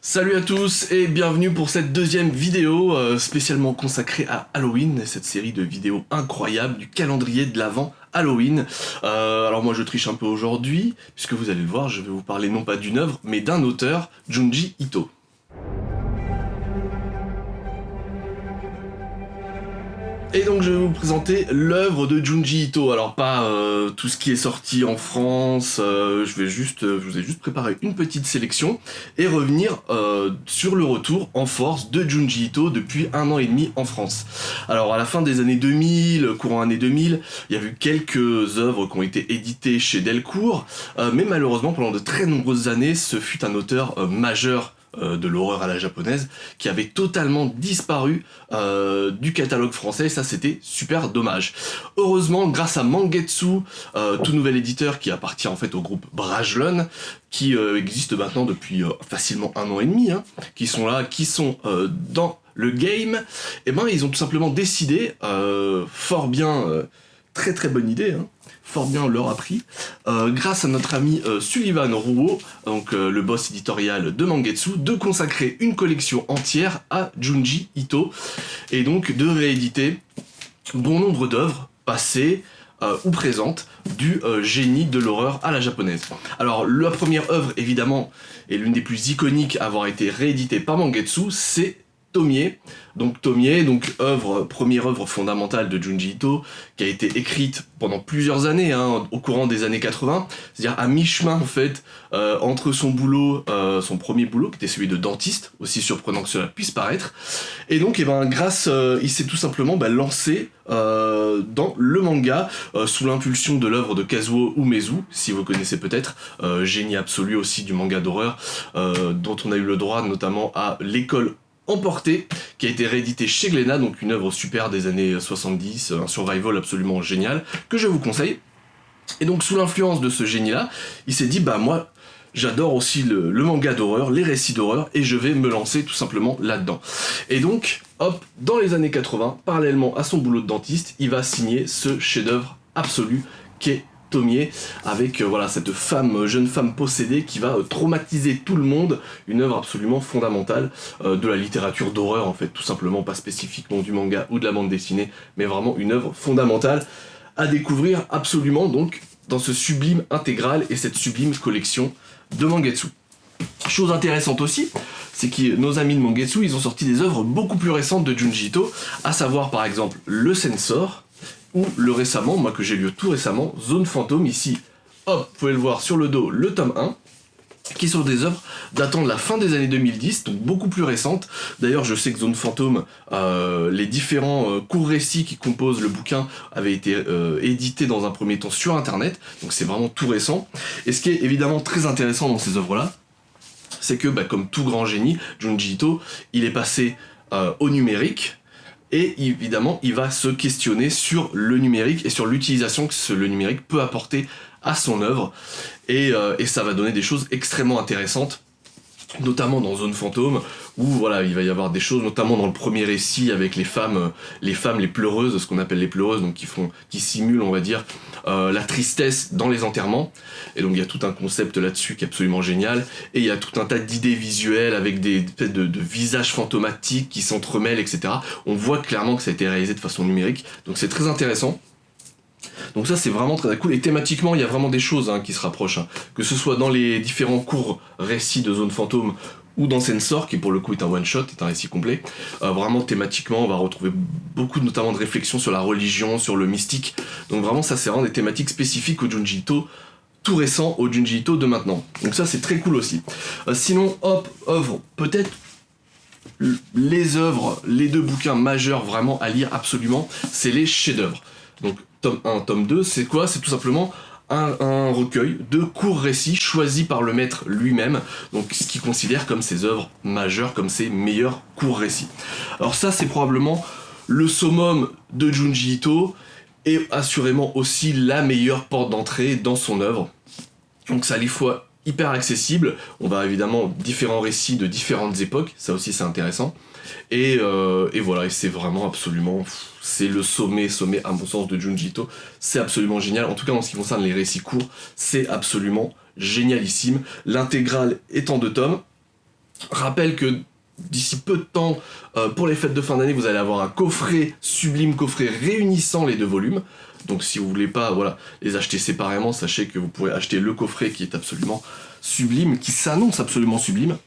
Salut à tous et bienvenue pour cette deuxième vidéo spécialement consacrée à Halloween, cette série de vidéos incroyables du calendrier de l'Avent Halloween. Alors moi je triche un peu aujourd'hui, puisque vous allez le voir, je vais vous parler non pas d'une œuvre, mais d'un auteur, Junji Ito. Et donc je vais vous présenter l'œuvre de Junji Ito. Alors pas tout ce qui est sorti en France, je vous ai juste préparé une petite sélection et revenir sur le retour en force de Junji Ito depuis 1 an et demi en France. Alors à la fin des années 2000, courant années 2000, il y a eu quelques œuvres qui ont été éditées chez Delcourt, mais malheureusement pendant de très nombreuses années, ce fut un auteur majeur de l'horreur à la japonaise, qui avait totalement disparu du catalogue français, et ça c'était super dommage. Heureusement, grâce à Mangetsu, tout nouvel éditeur qui appartient en fait au groupe Brajlon, qui existe maintenant depuis facilement 1 an et demi, qui sont là, qui sont dans le game, et ben ils ont tout simplement décidé, fort bien, très très bonne idée, fort bien leur a pris, grâce à notre ami Sullivan Rouault, donc le boss éditorial de Mangetsu, de consacrer une collection entière à Junji Ito, et donc de rééditer bon nombre d'œuvres passées ou présentes du génie de l'horreur à la japonaise. Alors la première œuvre évidemment, et l'une des plus iconiques à avoir été rééditée par Mangetsu, c'est Tomie, première œuvre fondamentale de Junji Ito, qui a été écrite pendant plusieurs années, au courant des années 80, c'est-à-dire à mi-chemin en fait, entre son boulot, son premier boulot, qui était celui de dentiste, aussi surprenant que cela puisse paraître, et donc il s'est tout simplement lancé dans le manga, sous l'impulsion de l'œuvre de Kazuo Umezu, si vous connaissez peut-être, génie absolu aussi du manga d'horreur, dont on a eu le droit notamment à l'école Emporté, qui a été réédité chez Glénat, donc une œuvre super des années 70, un survival absolument génial, que je vous conseille. Et donc sous l'influence de ce génie-là, il s'est dit, moi, j'adore aussi le manga d'horreur, les récits d'horreur, et je vais me lancer tout simplement là-dedans. Et donc, hop, dans les années 80, parallèlement à son boulot de dentiste, il va signer ce chef-d'œuvre absolu qu'est Tomie, avec cette jeune femme possédée qui va traumatiser tout le monde, une œuvre absolument fondamentale de la littérature d'horreur en fait, tout simplement, pas spécifiquement du manga ou de la bande dessinée, mais vraiment une œuvre fondamentale à découvrir absolument donc dans ce sublime intégral et cette sublime collection de Mangetsu. Chose intéressante aussi, c'est que nos amis de Mangetsu, ils ont sorti des œuvres beaucoup plus récentes de Junji Ito, à savoir par exemple le Censor, ou moi que j'ai lu tout récemment, Zone Fantôme, ici, hop, vous pouvez le voir sur le dos, le tome 1, qui sont des œuvres datant de la fin des années 2010, donc beaucoup plus récentes. D'ailleurs, je sais que Zone Fantôme, les différents courts récits qui composent le bouquin avaient été édités dans un premier temps sur internet, donc c'est vraiment tout récent. Et ce qui est évidemment très intéressant dans ces œuvres-là, c'est que, comme tout grand génie, Junji Ito, il est passé au numérique, et évidemment, il va se questionner sur le numérique et sur l'utilisation que le numérique peut apporter à son œuvre. Et ça va donner des choses extrêmement intéressantes, notamment dans Zone Fantôme, où il va y avoir des choses, notamment dans le premier récit avec les femmes les pleureuses, ce qu'on appelle les pleureuses, donc qui simulent, on va dire, la tristesse dans les enterrements. Et donc il y a tout un concept là-dessus qui est absolument génial, et il y a tout un tas d'idées visuelles avec des espèces de visages fantomatiques qui s'entremêlent, etc. On voit clairement que ça a été réalisé de façon numérique, donc c'est très intéressant. Donc ça c'est vraiment très cool, et thématiquement il y a vraiment des choses qui se rapprochent, que ce soit dans les différents courts récits de Zone Fantôme ou dans Censor, qui pour le coup est un one-shot, est un récit complet. Vraiment thématiquement on va retrouver beaucoup notamment de réflexions sur la religion, sur le mystique, donc vraiment ça c'est vraiment des thématiques spécifiques au Junji Ito tout récent, au Junji Ito de maintenant, donc ça c'est très cool aussi. Sinon œuvre peut-être les deux bouquins majeurs vraiment à lire absolument, c'est les chefs-d'œuvre. Donc tome 1, tome 2, c'est quoi ? C'est tout simplement un recueil de courts récits choisis par le maître lui-même, donc ce qu'il considère comme ses œuvres majeures, comme ses meilleurs courts récits. Alors ça c'est probablement le summum de Junji Ito, et assurément aussi la meilleure porte d'entrée dans son œuvre. Donc ça à la fois hyper accessible, on va évidemment différents récits de différentes époques, ça aussi c'est intéressant, et voilà, et c'est vraiment absolument, c'est le sommet à mon sens de Junji Ito, c'est absolument génial, en tout cas en ce qui concerne les récits courts, c'est absolument génialissime, l'intégrale est en 2 tomes, Rappelle que d'ici peu de temps, pour les fêtes de fin d'année, vous allez avoir un coffret, sublime coffret réunissant les deux volumes. Donc si vous voulez pas les acheter séparément, sachez que vous pourrez acheter le coffret qui est absolument sublime, qui s'annonce absolument sublime.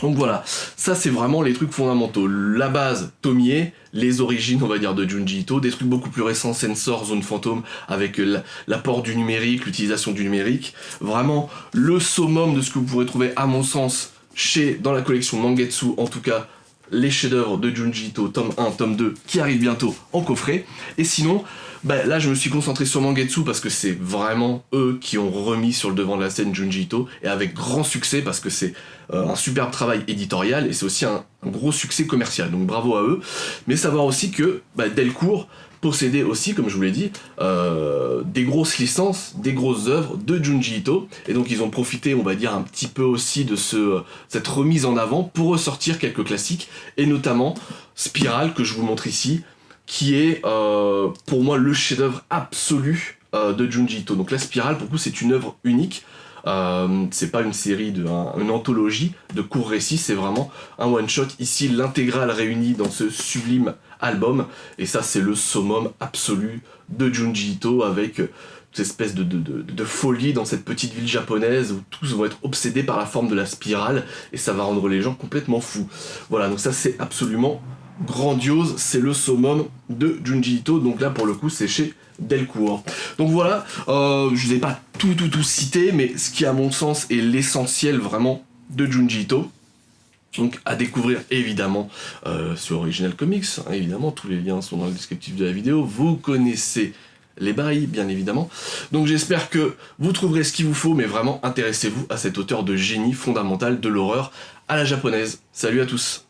Donc voilà, ça c'est vraiment les trucs fondamentaux. La base, Tomie, les origines, on va dire, de Junji Ito, des trucs beaucoup plus récents, Sensor, Zone Fantôme, avec l'apport du numérique, l'utilisation du numérique. Vraiment, le summum de ce que vous pourrez trouver, à mon sens, dans la collection Mangetsu, en tout cas, les chefs-d'œuvre de Junji Ito, tome 1, tome 2, qui arrivent bientôt en coffret. Et sinon, là je me suis concentré sur Mangetsu parce que c'est vraiment eux qui ont remis sur le devant de la scène Junji Ito, et avec grand succès parce que c'est un superbe travail éditorial et c'est aussi un gros succès commercial, donc bravo à eux. Mais savoir aussi que Delcourt possédait aussi, comme je vous l'ai dit, des grosses licences, des grosses œuvres de Junji Ito, et donc ils ont profité, on va dire, un petit peu aussi de cette remise en avant pour ressortir quelques classiques, et notamment Spiral, que je vous montre ici, qui est pour moi le chef-d'œuvre absolu de Junji Ito. Donc la Spirale, pour le coup, c'est une œuvre unique. C'est pas une série, une anthologie de courts récits, c'est vraiment un one-shot. Ici, l'intégrale réunie dans ce sublime album, et ça, c'est le summum absolu de Junji Ito, avec cette espèce de folie dans cette petite ville japonaise où tous vont être obsédés par la forme de la spirale, et ça va rendre les gens complètement fous. Voilà, donc ça, c'est absolument grandiose, c'est le summum de Junji Ito, donc là pour le coup c'est chez Delcourt. Donc voilà, je vous ai pas tout cité, mais ce qui à mon sens est l'essentiel vraiment de Junji Ito, donc à découvrir évidemment sur Original Comics, hein, évidemment tous les liens sont dans le descriptif de la vidéo, vous connaissez les bails bien évidemment, donc j'espère que vous trouverez ce qu'il vous faut, mais vraiment intéressez-vous à cet auteur de génie fondamental de l'horreur à la japonaise. Salut à tous.